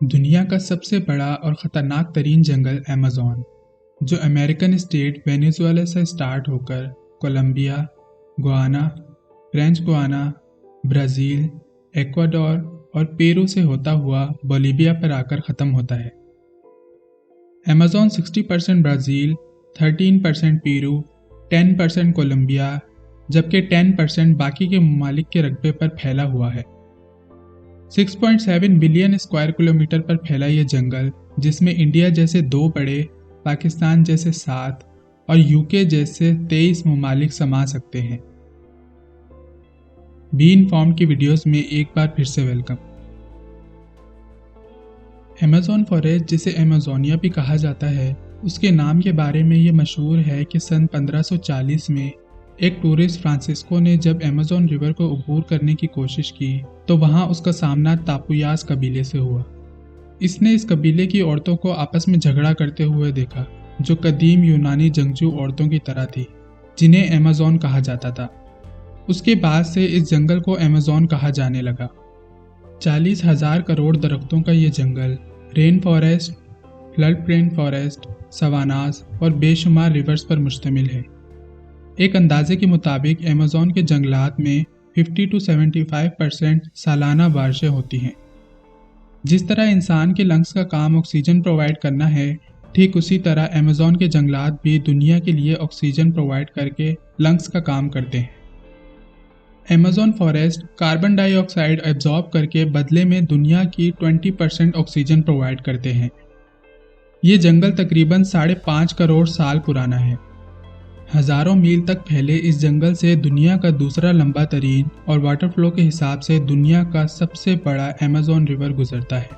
दुनिया का सबसे बड़ा और ख़तरनाक तरीन जंगल अमेज़न, जो अमेरिकन स्टेट वेनेजुएला से स्टार्ट होकर Colombia, Guyana, French Guiana, Brazil, Ecuador और पेरू से होता हुआ बोलिविया पर आकर ख़त्म होता है। अमेज़न 60% ब्राज़ील, 13% पेरू, 10% कोलंबिया, जबकि 10% बाकी के ममालिक के रकबे पर फैला हुआ है। 6.7 बिलियन स्क्वायर किलोमीटर पर फैला यह जंगल, जिसमें इंडिया जैसे 2 बड़े, पाकिस्तान जैसे 7 और यूके जैसे 23 ममालिक समा सकते हैं। बी इन्फॉर्म्ड की वीडियोस में एक बार फिर से वेलकम। अमेज़न फॉरेस्ट, जिसे अमेज़ोनिया भी कहा जाता है, उसके नाम के बारे में ये मशहूर है कि सन 1540 में एक टूरिस्ट फ्रांसिस्को ने जब अमेज़न रिवर को अबूर करने की कोशिश की तो वहाँ उसका सामना तापुयास कबीले से हुआ। इसने इस कबीले की औरतों को आपस में झगड़ा करते हुए देखा, जो कदीम यूनानी जंगजू औरतों की तरह थी, जिन्हें अमेज़न कहा जाता था। उसके बाद से इस जंगल को अमेज़न कहा जाने लगा। 40,000 करोड़ दरख्तों का ये जंगल rain forest, flood plain forest, savannas और बेशुमार रिवर्स पर मुश्तमिल है। एक अंदाजे के मुताबिक अमेज़न के जंगलात में 50 to 75% सालाना बारिशें होती हैं। जिस तरह इंसान के लंग्स का काम ऑक्सीजन प्रोवाइड करना है, ठीक उसी तरह अमेज़न के जंगलात भी दुनिया के लिए ऑक्सीजन प्रोवाइड करके लंग्स का काम करते हैं। Amazon forest carbon dioxide absorb करके बदले में दुनिया की 20% ऑक्सीजन प्रोवाइड करते हैं। ये जंगल तकरीबन 5.5 करोड़ साल पुराना है। हजारों मील तक फैले इस जंगल से दुनिया का दूसरा लंबा तरीन और वाटर फ्लो के हिसाब से दुनिया का सबसे बड़ा अमेज़न रिवर गुजरता है,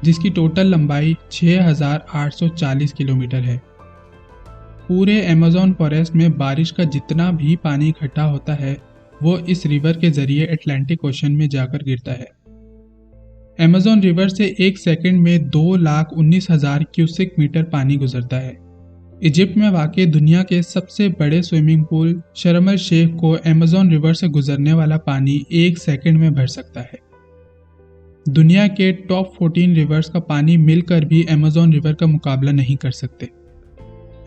जिसकी टोटल लंबाई 6,840 किलोमीटर है। पूरे अमेज़न फॉरेस्ट में बारिश का जितना भी पानी इकट्ठा होता है, वो इस रिवर के जरिए अटलांटिक ओशन में जाकर गिरता है। अमेज़न रिवर से एक सेकंड में 2,19,000 क्यूसिक मीटर पानी गुजरता है। इजिप्ट में वाक़ई दुनिया के सबसे बड़े स्विमिंग पूल शर्म अल शेख को अमेज़न रिवर से गुजरने वाला पानी एक सेकंड में भर सकता है। दुनिया के टॉप 14 रिवर्स का पानी मिलकर भी अमेज़न रिवर का मुकाबला नहीं कर सकते।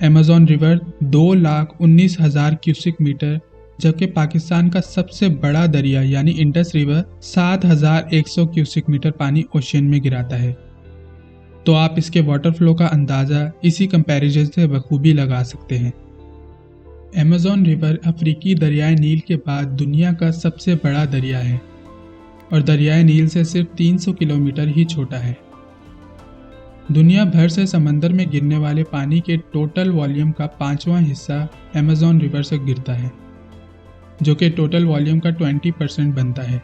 अमेज़न रिवर 2,19,000 क्यूसिक मीटर, जबकि पाकिस्तान का सबसे बड़ा दरिया यानी इंडस रिवर 7,100 क्यूसिक मीटर पानी ओशन में गिराता है। तो आप इसके वाटर फ्लो का अंदाज़ा इसी कंपैरिजन से बखूबी लगा सकते हैं। अमेज़न रिवर अफ्रीकी दरियाए नील के बाद दुनिया का सबसे बड़ा दरिया है और दरियाए नील से सिर्फ 300 किलोमीटर ही छोटा है। दुनिया भर से समंदर में गिरने वाले पानी के टोटल वॉल्यूम का 5वां हिस्सा अमेज़न रिवर से गिरता है, जो कि टोटल वॉल्यूम का 20% बनता है।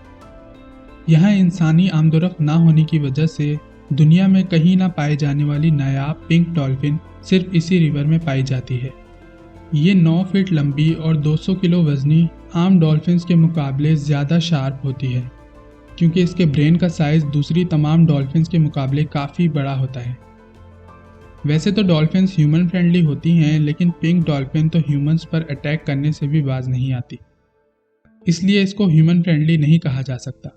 यहाँ इंसानी आमदोरफ्त ना होने की वजह से दुनिया में कहीं ना पाए जाने वाली नायाब पिंक डॉल्फिन सिर्फ इसी रिवर में पाई जाती है। ये 9 फीट लंबी और 200 किलो वजनी आम डॉल्फिन्स के मुकाबले ज़्यादा शार्प होती है, क्योंकि इसके ब्रेन का साइज़ दूसरी तमाम डॉल्फिन्स के मुकाबले काफ़ी बड़ा होता है। वैसे तो डॉल्फिन्स ह्यूमन फ्रेंडली होती हैं, लेकिन पिंक डॉल्फिन तो ह्यूमंस पर अटैक करने से भी बाज नहीं आती, इसलिए इसको ह्यूमन फ्रेंडली नहीं कहा जा सकता।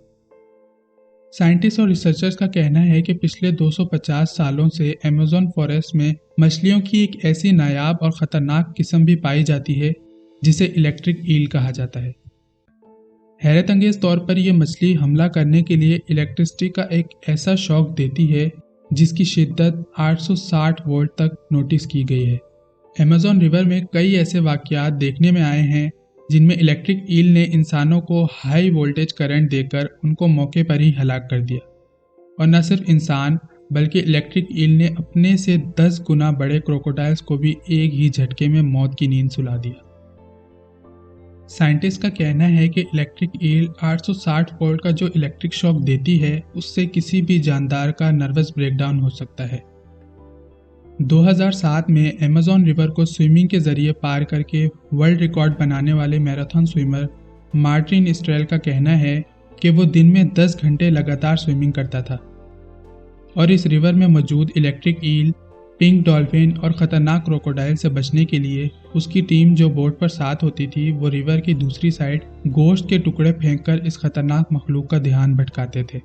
साइंटिस्ट और रिसर्चर्स का कहना है कि पिछले 250 सालों से अमेज़न फॉरेस्ट में मछलियों की एक ऐसी नायाब और ख़तरनाक किस्म भी पाई जाती है, जिसे इलेक्ट्रिक ईल कहा जाता है। हैरत अंगेज तौर पर यह मछली हमला करने के लिए इलेक्ट्रिसिटी का एक ऐसा शॉक देती है, जिसकी शिद्दत 860 वोल्ट तक नोटिस की गई है। अमेज़न रिवर में कई ऐसे वाक़यात देखने में आए हैं जिनमें इलेक्ट्रिक ईल ने इंसानों को हाई वोल्टेज करंट देकर उनको मौके पर ही हलाक कर दिया। और न सिर्फ इंसान, बल्कि इलेक्ट्रिक ईल ने अपने से 10 गुना बड़े क्रोकोडाइल्स को भी एक ही झटके में मौत की नींद सुला दिया। साइंटिस्ट का कहना है कि इलेक्ट्रिक ईल 860 वोल्ट का जो इलेक्ट्रिक शॉक देती है, उससे किसी भी जानदार का नर्वस ब्रेकडाउन हो सकता है। 2007 में अमेज़न रिवर को स्विमिंग के जरिए पार करके वर्ल्ड रिकॉर्ड बनाने वाले मैराथन स्विमर मार्टिन स्ट्रेल का कहना है कि वो दिन में 10 घंटे लगातार स्विमिंग करता था और इस रिवर में मौजूद इलेक्ट्रिक ईल, पिंक डॉल्फिन और ख़तरनाक क्रोकोडाइल से बचने के लिए उसकी टीम जो बोट पर साथ होती थी, वो रिवर की दूसरी साइड गोश्त के टुकड़े फेंककर इस खतरनाक मखलूक का ध्यान भटकाते थे।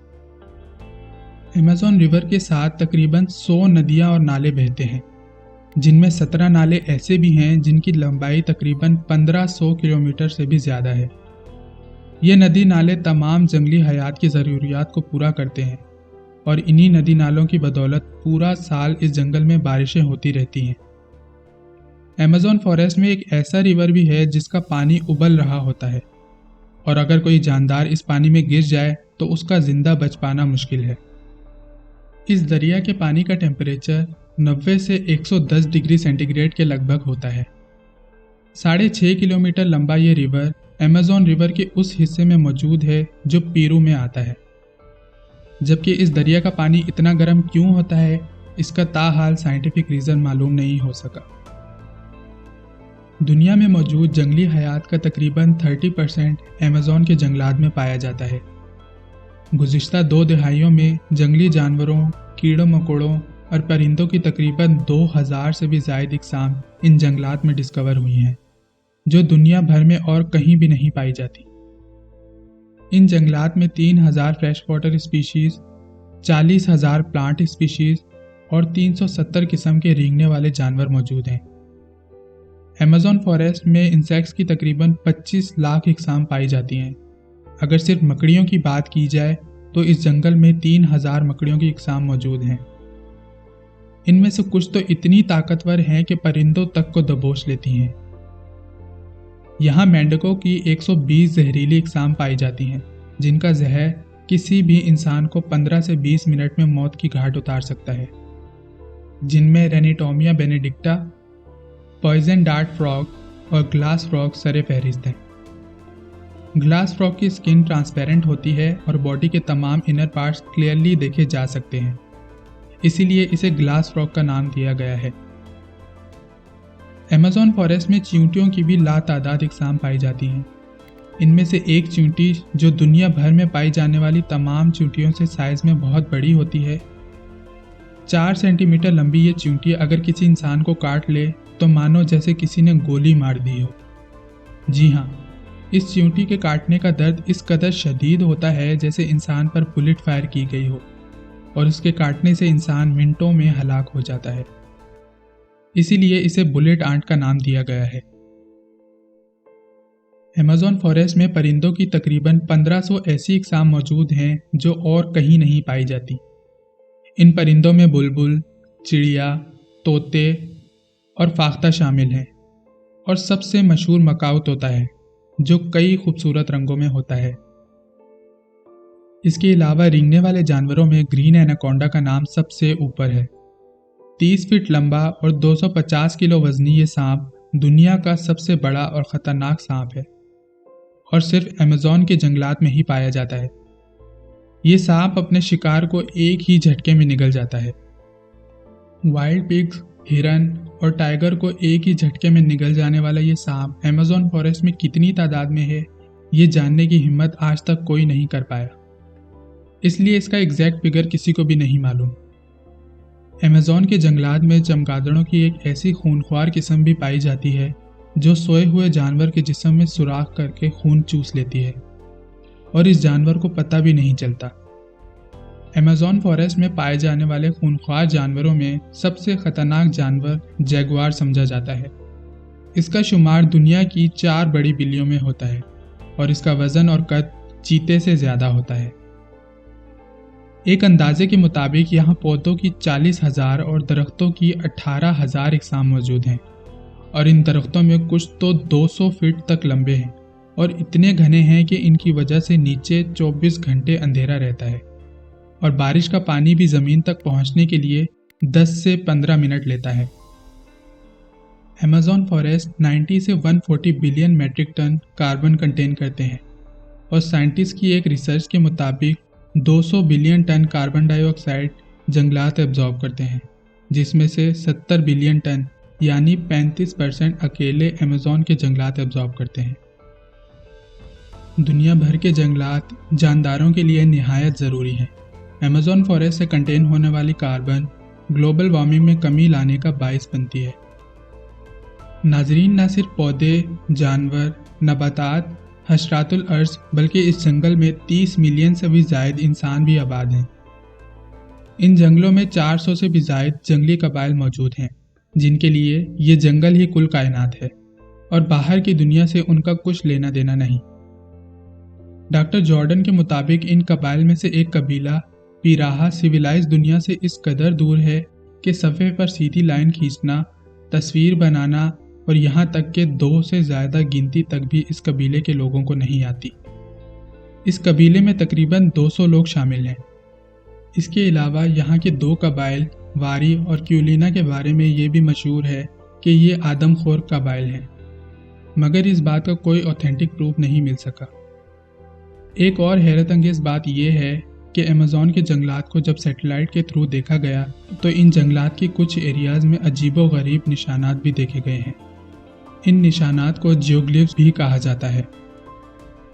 अमेज़न रिवर के साथ तकरीबन 100 नदियां और नाले बहते हैं, जिनमें 17 नाले ऐसे भी हैं जिनकी लंबाई तकरीबन 1500 किलोमीटर से भी ज़्यादा है। ये नदी नाले तमाम जंगली हयात की ज़रूरियात को पूरा करते हैं और इन्हीं नदी नालों की बदौलत पूरा साल इस जंगल में बारिशें होती रहती हैं। अमेज़न फॉरेस्ट में एक ऐसा रिवर भी है जिसका पानी उबल रहा होता है और अगर कोई जानदार इस पानी में गिर जाए तो उसका जिंदा बच पाना मुश्किल है। इस दरिया के पानी का टेम्परेचर 90 से 110 डिग्री सेंटीग्रेड के लगभग होता है। 6.5 किलोमीटर लंबा ये रिवर अमेज़न रिवर के उस हिस्से में मौजूद है जो पेरू में आता है। जबकि इस दरिया का पानी इतना गर्म क्यों होता है, इसका ताहाल साइंटिफिक रीज़न मालूम नहीं हो सका। दुनिया में मौजूद जंगली हयात का तकरीबन 30% अमेज़न के जंगलात में पाया जाता है। गुज़िश्ता 2 दहाइयों में जंगली जानवरों, कीड़ों मकोड़ों और परिंदों की तकरीबन 2000 से भी ज़ायद इक़साम इन जंगलात में डिस्कवर हुई हैं, जो दुनिया भर में और कहीं भी नहीं पाई जाती। इन जंगलात में 3000 fresh water species, 40,000 plant species और 370 किस्म के रेंगने वाले जानवर मौजूद हैं। अमेज़न फॉरेस्ट में इंसेक्ट्स की तकरीबन 25 लाख इक़साम पाई जाती हैं। अगर सिर्फ मकड़ियों की बात की जाए तो इस जंगल में 3000 मकड़ियों की इक़साम मौजूद हैं। इनमें से कुछ तो इतनी ताकतवर हैं कि परिंदों तक को दबोच लेती हैं। यहाँ मेंढकों की 120 जहरीली इक़साम पाई जाती हैं, जिनका जहर किसी भी इंसान को 15 से 20 मिनट में मौत की घाट उतार सकता है, जिनमें रेनिटोमिया बेनेडिक्टा, पॉइजन डार्ट फ्रॉग और ग्लास फ्रॉग सरे फहरिस्त हैं। ग्लास फ्रॉग की स्किन ट्रांसपेरेंट होती है और बॉडी के तमाम इनर पार्ट्स क्लियरली देखे जा सकते हैं, इसीलिए इसे ग्लास फ्रॉग का नाम दिया गया है। अमेज़न फॉरेस्ट में चींटियों की भी लातादाद इक़साम पाई जाती हैं। इनमें से एक चींटी जो दुनिया भर में पाई जाने वाली तमाम चींटियों से साइज में बहुत बड़ी होती है। 4 सेंटीमीटर लंबी ये चींटी अगर किसी इंसान को काट ले तो मानो जैसे किसी ने गोली मार दी हो। जी हाँ, इस चींटी के काटने का दर्द इस कदर शदीद होता है जैसे इंसान पर बुलेट फायर की गई हो और इसके काटने से इंसान मिनटों में हलाक हो जाता है। इसीलिए इसे बुलेट आंट का नाम दिया गया है। अमेज़न फॉरेस्ट में परिंदों की तकरीबन 1500 ऐसी इक़साम मौजूद हैं जो और कहीं नहीं पाई जाती। इन परिंदों में बुलबुल, चिड़िया, तोते और फाख्ता शामिल हैं और सबसे मशहूर मकाऊ तोता है जो कई खूबसूरत रंगों में होता है। इसके अलावा रेंगने वाले जानवरों में ग्रीन एनाकोंडा का नाम सबसे ऊपर है। 30 फीट लंबा और 250 किलो वजनी ये सांप दुनिया का सबसे बड़ा और ख़तरनाक सांप है और सिर्फ अमेज़न के जंगलात में ही पाया जाता है। ये सांप अपने शिकार को एक ही झटके में निगल जाता है। वाइल्ड पिग्स, हिरन और टाइगर को एक ही झटके में निगल जाने वाला ये सांप अमेज़न फॉरेस्ट में कितनी तादाद में है, ये जानने की हिम्मत आज तक कोई नहीं कर पाया, इसलिए इसका एग्जैक्ट फिगर किसी को भी नहीं मालूम। अमेज़न के जंगलात में चमगादड़ों की एक ऐसी खूनख्वार किस्म भी पाई जाती है जो सोए हुए जानवर के जिस्म में सुराख करके खून चूस लेती है और इस जानवर को पता भी नहीं चलता। अमेज़न फॉरेस्ट में पाए जाने वाले खूनख्वार जानवरों में सबसे खतरनाक जानवर जैगुआर समझा जाता है। इसका शुमार दुनिया की 4 बड़ी बिल्लियों में होता है और इसका वजन और कद चीते से ज़्यादा होता है। एक अंदाजे के मुताबिक यहाँ पौधों की 40,000 और दरख्तों की 18,000 इक़साम मौजूद हैं और इन दरख्तों में कुछ तो 200 फीट तक लंबे हैं और इतने घने हैं कि इनकी वजह से नीचे 24 घंटे अंधेरा रहता है और बारिश का पानी भी ज़मीन तक पहुँचने के लिए 10 से 15 मिनट लेता है। अमेज़न फॉरेस्ट 90 से 140 billion metric ton carbon contain करते हैं और साइंटिस्ट की एक रिसर्च के मुताबिक 200 बिलियन टन कार्बन डाइऑक्साइड जंगलात एब्जॉर्ब करते हैं, जिसमें से 70 बिलियन टन यानी 35% अकेले अमेज़न के जंगलात एब्जॉर्ब करते हैं। दुनिया भर के जंगलात जानदारों के लिए निहायत ज़रूरी हैं। अमेज़न फॉरेस्ट से कंटेन होने वाली कार्बन ग्लोबल वार्मिंग में कमी लाने का बायस बनती है। नाजरीन, न सिर्फ पौधे, जानवर, नबातात, हशरातुल अर्ज़ बल्कि इस जंगल में 30 मिलियन से भी ज़ायद इंसान भी आबाद हैं। इन जंगलों में 400 से भी ज़ायद जंगली कबाइल मौजूद हैं, जिनके लिए ये जंगल ही कुल कायनात है और बाहर की दुनिया से उनका कुछ लेना देना नहीं। डॉक्टर जॉर्डन के मुताबिक इन कबाइल में से एक कबीला पिराहा सिविलाइज दुनिया से इस कदर दूर है कि सफ़े पर सीधी लाइन खींचना, तस्वीर बनाना और यहाँ तक कि 2 से ज़्यादा गिनती तक भी इस कबीले के लोगों को नहीं आती। इस कबीले में तकरीबन 200 लोग शामिल हैं। इसके अलावा यहाँ के 2 कबाइल वारी और क्यूलिना के बारे में ये भी मशहूर है कि ये आदमखोर कबाइल हैं, मगर इस बात का कोई ऑथेंटिक प्रूफ नहीं मिल सका। एक और हैरत अंगेज़ बात यह है कि अमेज़न के जंगलात को जब सैटेलाइट के थ्रू देखा गया तो इन जंगलात की कुछ एरियाज़ में अजीबो-गरीब निशानात भी देखे गए हैं। इन निशानात को जियोग्लिफ्स भी कहा जाता है।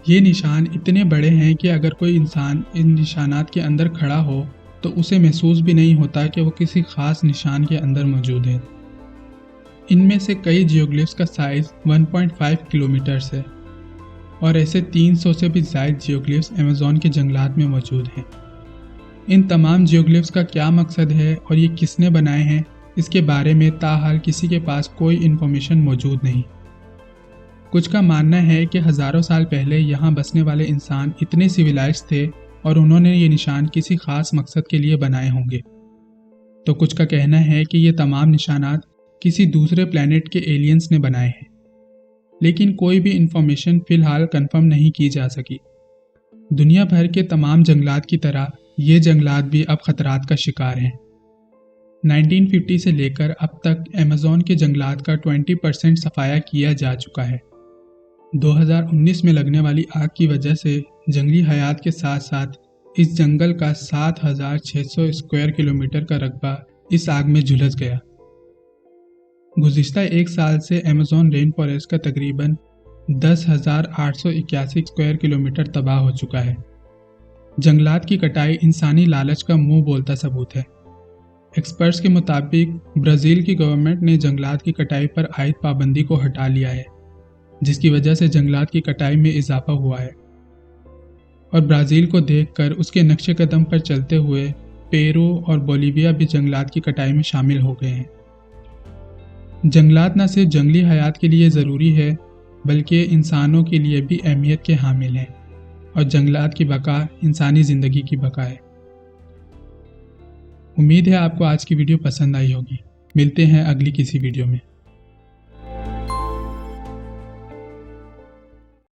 ये निशान इतने बड़े हैं कि अगर कोई इंसान इन निशानात के अंदर खड़ा हो तो उसे महसूस भी नहीं होता कि वो किसी ख़ास निशान के अंदर मौजूद है। इनमें से कई जियोग्लिफ्स का साइज़ 1.5 किलोमीटर्स है और ऐसे 300 से भी ज़ायद जियोग्लिफ्स अमेज़न के जंगलात में मौजूद हैं। इन तमाम जियोग्लिफ्स का क्या मकसद है और ये किसने बनाए हैं, इसके बारे में ताहाल किसी के पास कोई इन्फॉर्मेशन मौजूद नहीं। कुछ का मानना है कि हज़ारों साल पहले यहाँ बसने वाले इंसान इतने सिविलाइज थे और उन्होंने ये निशान किसी ख़ास मकसद के लिए बनाए होंगे। तो कुछ का कहना है कि ये तमाम निशानात किसी दूसरे प्लैनेट के एलियंस ने बनाए हैं, लेकिन कोई भी इंफॉर्मेशन फ़िलहाल कंफर्म नहीं की जा सकी। दुनिया भर के तमाम जंगलात की तरह ये जंगलात भी अब ख़तरात का शिकार हैं। 1950 से लेकर अब तक अमेज़न के जंगलात का 20% सफाया किया जा चुका है। 2019 में लगने वाली आग की वजह से जंगली हयात के साथ साथ इस जंगल का 7,600 स्क्वायर किलोमीटर का रकबा इस आग में झुलस गया। गुज़िश्ता एक साल से अमेज़न रेन फॉरेस्ट का तकरीबन 10,881 स्क्वायर किलोमीटर तबाह हो चुका है। जंगलात की कटाई इंसानी लालच का मुंह बोलता सबूत है। एक्सपर्ट्स के मुताबिक ब्राज़ील की गवर्नमेंट ने जंगलात की कटाई पर आयद पाबंदी को हटा लिया है, जिसकी वजह से जंगलात की कटाई में इजाफा हुआ है। और ब्राज़ील को देखकर उसके नक्शे कदम पर चलते हुए पेरू और बोलीविया भी जंगलात की कटाई में शामिल हो गए हैं। जंगलात न सिर्फ जंगली हयात के लिए ज़रूरी है, बल्कि इंसानों के लिए भी अहमियत के हामिल हैं और जंगलात की बका इंसानी ज़िंदगी की बका है। उम्मीद है आपको आज की वीडियो पसंद आई होगी। मिलते हैं अगली किसी वीडियो में।